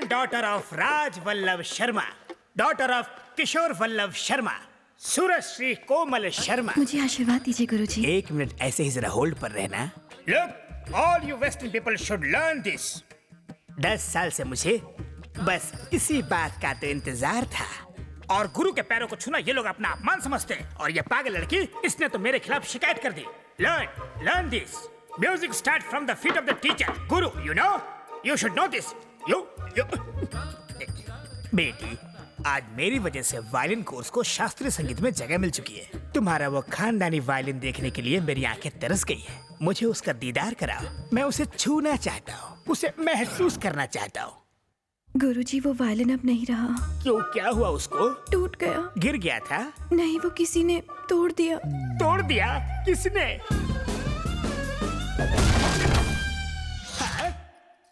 daughter of Raj Vallabh Sharma, daughter of Kishore Vallabh Sharma, Surashri Komal Sharma. मुझे आशीर्वाद दीजिए गुरुजी। एक minute ऐसे ही जरा होल्ड पर रहना। Look, all you Western people should learn this. 10 साल से मुझे बस इसी बात का तो इंतजार था। और गुरु के पैरों को छूना ये लोग अपना अपमान समझते हैं। और ये पागल लड़की, इसने तो मेरे खिलाफ शिकायत कर दी। Learn this. Music starts from the feet of the teacher. Guru, you know? You should know this. You. बेटी, आज मेरी वजह से वायलिन कोर्स को शास्त्रीय संगीत में जगह मिल चुकी है। तुम्हारा वो खानदानी वायलिन देखने के लिए मेरी आंखें तरस गई है। मुझे उसका दीदार कराओ। मैं उसे छूना चाहता हूँ, उसे महसूस करना चाहता हूँ। गुरुजी वो वायलिन अब नहीं रहा। क्यों, क्या हुआ उसको? टूट गया। गिर गया था? नहीं, वो किसी ने तोड़ दिया। तोड़ दिया? किसने? हाँ?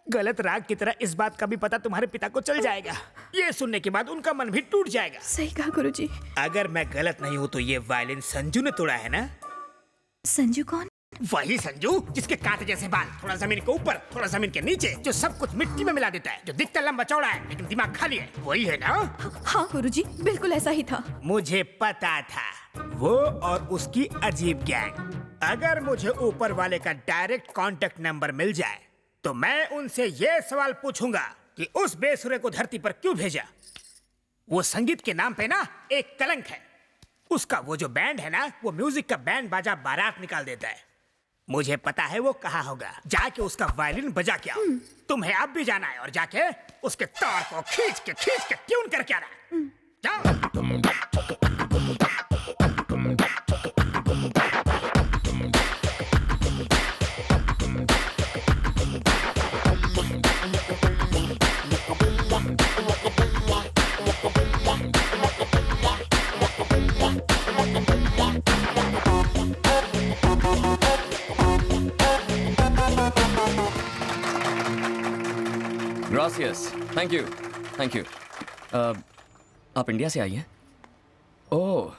गलत राग की तरह इस बात का भी पता तुम्हारे पिता को चल जाएगा। ये सुनने के बाद उनका मन भी टूट जाएगा। सही कहा गुरुजी। अगर मैं गलत नहीं हूँ तो ये वायलिन संजू ने तोड़ा है ना? संजू कौन? वही संजू जिसके कांटे जैसे बाल, थोड़ा जमीन के ऊपर थोड़ा जमीन के नीचे, जो सब कुछ मिट्टी में मिला देता है, जो दिखता लंबा चौड़ा है लेकिन दिमाग खाली है। वही है ना? हाँ गुरुजी, बिल्कुल ऐसा ही था। मुझे पता था। वो और उसकी अजीब गैंग। अगर मुझे ऊपर वाले का डायरेक्ट कांटेक्ट नंबर मिल जाए तो मैं उनसे ये सवाल पूछूंगा कि उस बेसुरे को धरती पर क्यों भेजा। वो संगीत के नाम पे ना एक कलंक है। उसका वो जो बैंड है ना, वो म्यूजिक का बैंड बाजा बारात निकाल देता है। मुझे पता है वो कहाँ होगा। जाके उसका वायलिन बजा के आओ। तुम्हें अब भी जाना है और जाके उसके तार को खींच के ट्यून करके आना। जाओ। Gracias. Thank you. Thank you. आप इंडिया से आई हैं? ओह।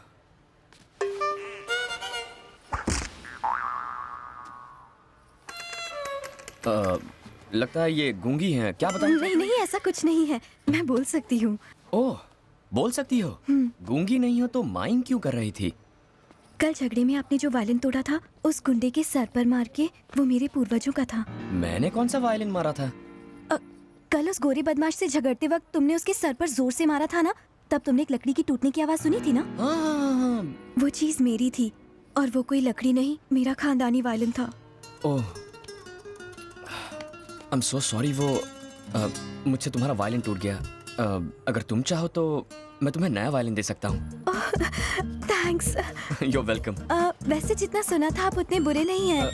लगता है ये गूंगी हैं। क्या बताऊं? नहीं, ऐसा कुछ नहीं है। मैं बोल सकती हूँ। ओह, बोल सकती हो? गूंगी नहीं हो तो माइंग क्यों कर रही थी? कल झगड़े में आपने जो वायलिन तोड़ा था, उस गुंडे के सर पर मार के, वो मेरे पूर्वजों का था। मैंने कौन सा वायलिन मारा था? कल उस गोरे बदमाश से झगड़ते वक्त तुमने उसके सर पर जोर से मारा था ना, तब तुमने एक लकड़ी की टूटने की आवाज सुनी थी ना? हाँ। वो चीज मेरी थी और वो कोई लकड़ी नहीं, मेरा खानदानी वायलिन था। ओह, आई एम सो सॉरी। वो मुझसे तुम्हारा वायलिन टूट गया। अगर तुम चाहो तो मैं तुम्हें नया वायलिन दे सकता हूँ। थैंक्स। You're welcome. वैसे जितना सुना था आप उतने बुरे नहीं हैं।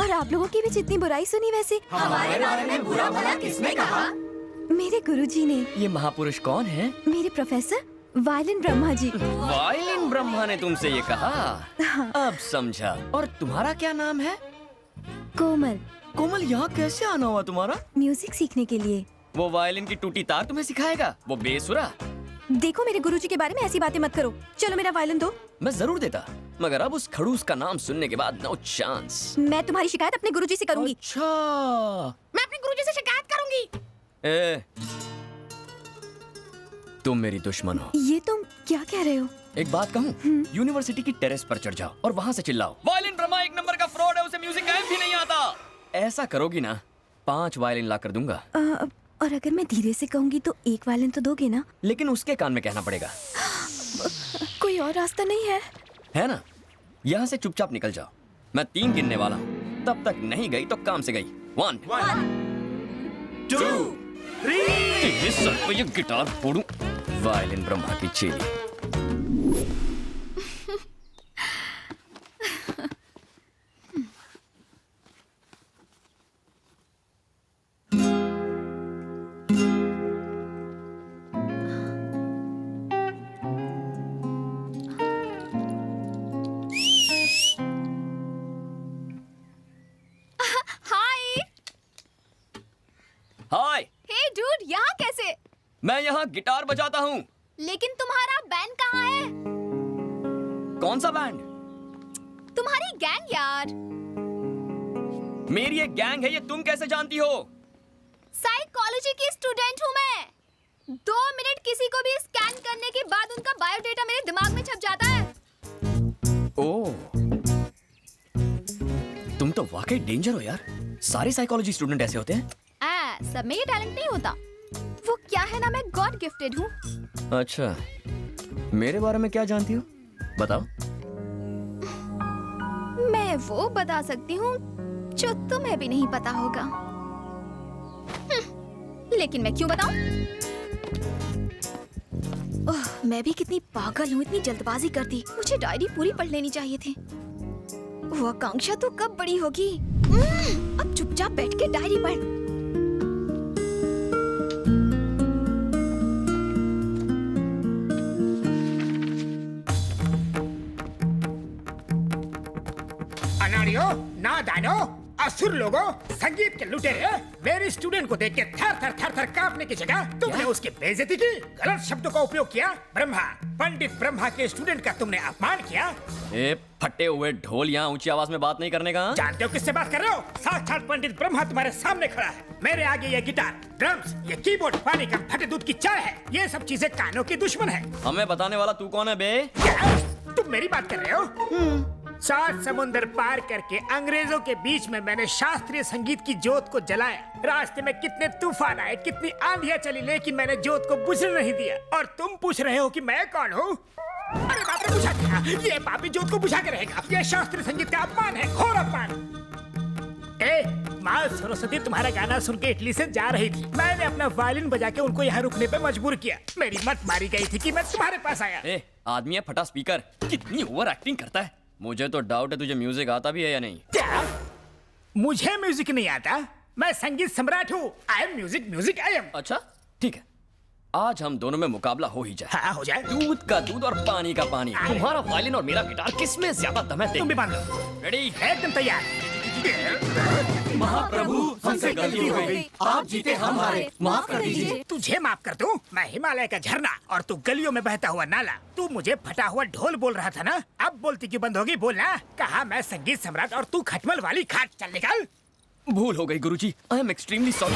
और आप लोगों की भी जितनी बुराई सुनी वैसे हमारे बारे में बुरा भला किसने कहा? मेरे गुरुजी ने। ये महापुरुष कौन है? मेरे professor violin Brahma ji. Violin Brahma ने तुमसे ये कहा? हाँ। अब समझा। और तुम्हारा क्या नाम है? कोमल। कोमल, यहाँ कैसे आना हुआ तुम्हारा? म्यूजिक सीखने के लिए। वो वायलिन की टूटी तार तुम्हें सिखाएगा? वो बेसुरा। देखो, मेरे गुरुजी के बारे में ऐसी बातें मत करो। चलो मेरा वायलिन दो। मैं जरूर देता, मगर अब उस खड़ूस का नाम सुनने के बाद नो चांस। मैं तुम्हारी शिकायत अपने गुरुजी से करूंगी। अच्छा। मैं अपने गुरुजी से शिकायत करूंगी। तुम मेरी दुश्मन हो। ये तुम क्या कह रहे हो? एक बात कहूँ? यूनिवर्सिटी की टेरेस पर चढ़ जाओ और वहाँ से चिल्लाओ, वायलिन ब्रह्मा एक नंबर का फ्रॉड है, उसे म्यूजिक गायब भी नहीं आता। ऐसा करोगी ना, 5 वायलिन ला कर दूंगा। और अगर मैं धीरे से कहूंगी तो एक वायलिन तो दोगे ना? लेकिन उसके कान में कहना पड़ेगा। कोई और रास्ता नहीं है? है ना? यहाँ से चुपचाप निकल जाओ। मैं 3 गिनने वाला हूँ। तब तक नहीं गई तो काम से गई। 1 2 3। सर पे ये गिटार फोड़ूं। वायलिन ब्रह्मा की चेली। हाय। हे डूड, यहाँ कैसे? मैं यहाँ गिटार बजाता हूँ। लेकिन तुम्हारा बैंड कहाँ है? कौन सा बैंड? तुम्हारी गैंग यार। मेरी एक गैंग है, ये तुम कैसे जानती हो? साइकोलॉजी की स्टूडेंट हूँ मैं। किसी को भी स्कैन करने के बाद उनका बायोडेटा मेरे दिमाग में छप जाता है। ओह, तुम तो वाकई डेंजर हो यार। सारे साइकोलॉजी स्टूडेंट ऐसे होते हैं? सब में ये टैलेंट नहीं होता। वो क्या है ना, मैं गॉड गिफ्टेड हूँ। अच्छा, मेरे बारे में क्या जानती हो? बताओ। मैं वो बता सकती हूँ जो तुम्हें भी नहीं पता होगा। लेकिन मैं क्यों बताऊं? ओह, मैं भी कितनी पागल हूँ, इतनी जल्दबाजी करती। मुझे डायरी पूरी पढ़ लेनी चाहिए थी। वो आकांक्षा तो कब बड़ी होगी? अब चुपचाप बैठ के डायरी पढ़। अनाड़ियों, नादानों, असुर लोगों, संगीत के लुटेरे, मेरे स्टूडेंट को देख के थर थर कांपने की जगह तुमने उसकी बेइज्जती की, गलत शब्दों का उपयोग किया। ब्रह्मा, पंडित ब्रह्मा के स्टूडेंट का तुमने अपमान किया। ए फटे हुए ढोल, यहाँ ऊंची आवाज में बात नहीं करने का। जानते हो किससे बात कर रहे हो? साक्षात पंडित ब्रह्मा तुम्हारे सामने खड़ा है। मेरे आगे ये गिटार, ड्रम्स, ये कीबोर्ड पानी का फटे दूध की चाय है। ये सब चीजें कानों की दुश्मन है। हमें बताने वाला तू कौन है बे? क्या? तुम मेरी बात कर रहे हो? 7 समुंदर पार करके अंग्रेजों के बीच में मैंने शास्त्रीय संगीत की जोत को जलाया। रास्ते में कितने तूफान आए, कितनी आंधियां चली, लेकिन मैंने जोत को बुझने नहीं दिया। और तुम पूछ रहे हो कि मैं कौन हूँ? अरे बाप रे, बुझा दिया। ये पापी जोत को बुझा के रहेगा। ये शास्त्रीय संगीत का अपमान है, घोर अपमान। माँ सरस्वती तुम्हारा गाना सुन के इटली से जा रही थी। मैंने अपना वायलिन बजा के उनको यहाँ रुकने पे मजबूर किया। मेरी मत मारी गई थी कि मैं तुम्हारे पास आया। आदमी है फटा स्पीकर, कितनी ओवर एक्टिंग करता है। मुझे तो डाउट है तुझे म्यूजिक आता भी है या नहीं। क्या? मुझे म्यूजिक नहीं आता? मैं संगीत सम्राट हूँ। I am music I am. अच्छा ठीक है, आज हम दोनों में मुकाबला हो ही जाए। हाँ, हो जाए। दूध का दूध और पानी का पानी। तुम्हारा वायलिन और मेरा गिटार, किसमें ज्यादा दम है? तुम भी मान लो। रेडी? एकदम तैयार। महाप्रभु, हमसे गलती हो गई, आप जीते हम हारे, माफ कर दीजिए। तुझे माफ कर दूं? मैं हिमालय का झरना और तू गलियों में बहता हुआ नाला। तू मुझे फटा हुआ ढोल बोल रहा था ना? अब बोलती क्यों बंद होगी? बोलना। कहा मैं संगीत सम्राट और तू खटमल वाली खाट। चल निकल। भूल हो गई गुरुजी, आई एम एक्सट्रीमली सॉरी।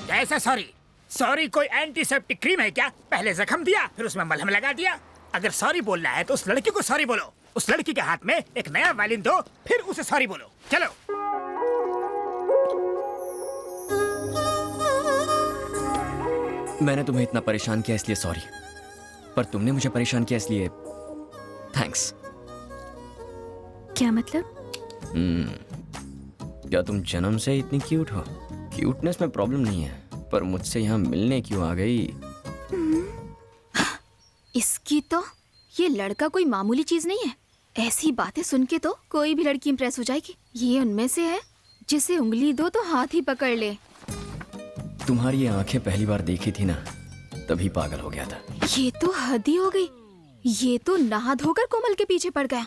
कैसा सॉरी? सॉरी कोई एंटीसेप्टिक क्रीम है क्या? पहले जख्म दिया, फिर उसमें मलहम लगा दिया। अगर सॉरी बोलना है तो उस लड़की को सॉरी बोलो। उस लड़की के हाथ में एक नया वायलिन दो, फिर उसे सॉरी बोलो। चलो। मैंने तुम्हें इतना परेशान किया इसलिए सॉरी, पर तुमने मुझे परेशान किया इसलिए थैंक्स। क्या मतलब? क्या तुम जन्म से इतनी क्यूट हो? क्यूटनेस में प्रॉब्लम नहीं है, पर मुझसे यहाँ मिलने क्यों आ गई? इसकी तो ये लड़का कोई मामूली चीज नहीं है। ऐसी बातें सुन के तो कोई भी लड़की इंप्रेस हो जाएगी। ये उनमें से है जिसे उंगली दो तो हाथ ही पकड़ ले। तुम्हारी ये आंखें पहली बार देखी थी ना, तभी पागल हो गया था। ये तो हद ही हो गई। ये तो नहा धोकर कोमल के पीछे पड़ गया।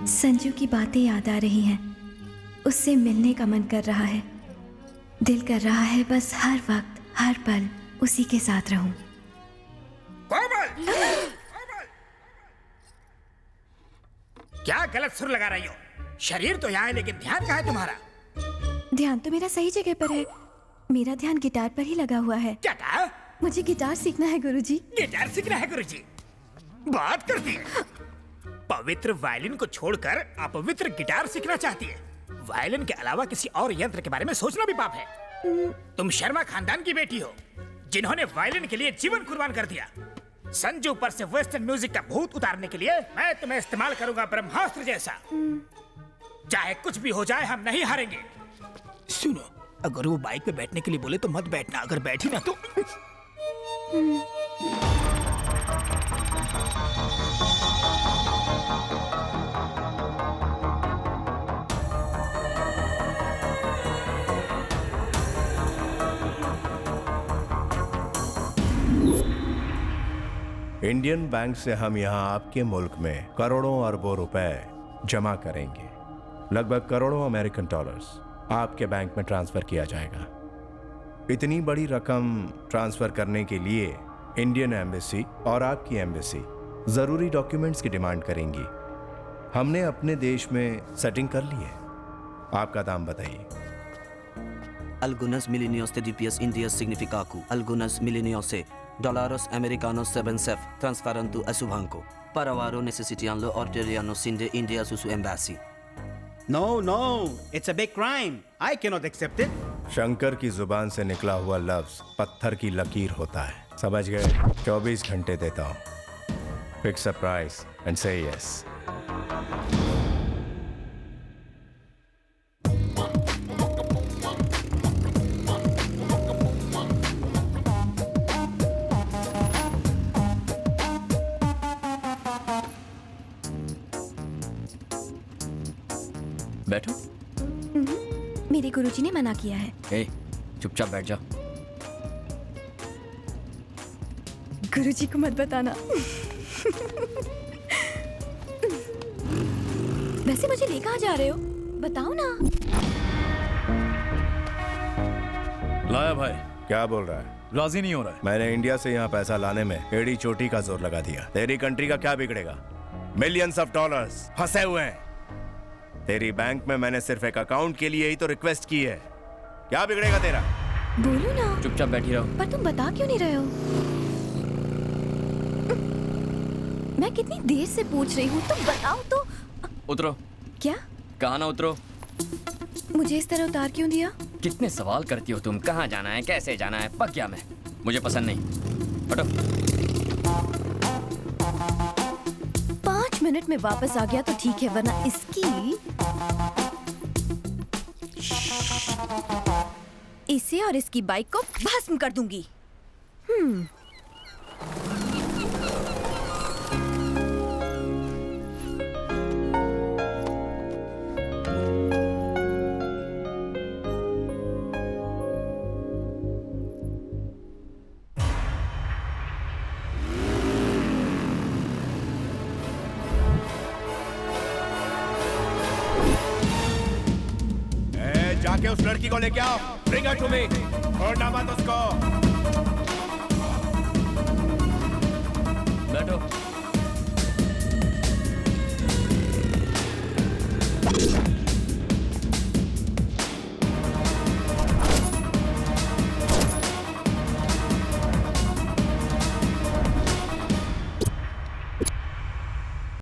संजू की बातें याद आ रही हैं। उससे मिलने का मन कर रहा है। दिल कर रहा है बस हर वक्त हर पल उसी के साथ रहूं। क्या गलत सुर लगा रही हो? शरीर तो यहाँ है लेकिन ध्यान कहाँ है तुम्हारा? ध्यान तो मेरा सही जगह पर है। मेरा ध्यान गिटार पर ही लगा हुआ है। क्या कहा? मुझे गिटार सीखना है गुरुजी। गिटार सीखना है गुरुजी? बात करती है। पवित्र वायलिन को छोड़कर अपवित्र गिटार सीखना चाहती है। वायलिन के अलावा किसी और यंत्र के बारे में सोचना भी पाप है। तुम शर्मा खानदान की बेटी हो, जिन्होंने वायलिन के लिए जीवन कुर्बान कर दिया। संजू पर से वेस्टर्न म्यूजिक का भूत उतारने के लिए मैं तुम्हें इस्तेमाल करूंगा ब्रह्मास्त्र जैसा। चाहे कुछ भी हो जाए, हम नहीं हारेंगे। सुनो, अगर वो बाइक पे बैठने के लिए बोले तो मत बैठना, अगर बैठी ना तो। इंडियन बैंक से हम यहाँ आपके मुल्क में करोड़ों अरबों रुपए जमा करेंगे। लगभग करोड़ों अमेरिकन डॉलर्स आपके बैंक में ट्रांसफर किया जाएगा। इतनी बड़ी रकम ट्रांसफर करने के लिए इंडियन एम्बेसी और आपकी एम्बेसी जरूरी डॉक्यूमेंट्स की डिमांड करेंगी। हमने अपने देश में सेटिंग कर ली है। आपका दाम बताइए। Algunas milenios de DPS India significaku. Algunas milenios dólares americanos 7 transferando a su banco. Para varo necesitian lo ordinariano sin de India su embassy. No, no, it's a big crime. I cannot accept it. Shankar की जुबान से निकला हुआ लफ्ज पत्थर की लकीर होता है। समझ गए? 24 घंटे देता हूं। फिक्स अ प्राइस एंड से यस। बैठो। मेरे गुरुजी ने मना किया है। ए, चुपचाप बैठ जा। गुरुजी को मत बताना। वैसे मुझे ले कहाँ जा रहे हो? बताओ ना। लाया भाई, क्या बोल रहा है? राजी नहीं हो रहा है। मैंने इंडिया से यहाँ पैसा लाने में एड़ी चोटी का जोर लगा दिया। तेरी कंट्री का क्या बिगड़ेगा? मिलियंस ऑफ डॉलर्स फंसे हुए हैं। तेरी बैंक में मैंने सिर्फ एक अकाउंट के लिए ही तो रिक्वेस्ट की है। क्या बिगड़ेगा तेरा? बोलो ना। चुपचाप बैठी रहो। पर तुम बता क्यों नहीं रहे हो? मैं कितनी देर से पूछ रही हूँ, तुम बताओ तो। उतरो। क्या? कहाँ ना उतरो। मुझे इस तरह उतार क्यों दिया? कितने सवाल करती हो तुम? कहाँ जाना है, कैसे जाना है? पक गया मैं। मुझे पसंद नहीं। हटो। 5 मिनट में वापस आ गया तो ठीक है, वरना इसकी इसे और इसकी बाइक को भस्म कर दूंगी। जाके उस लड़की को लेके आओ। Bring her to me। छोड़ना मत उसको। बैठो।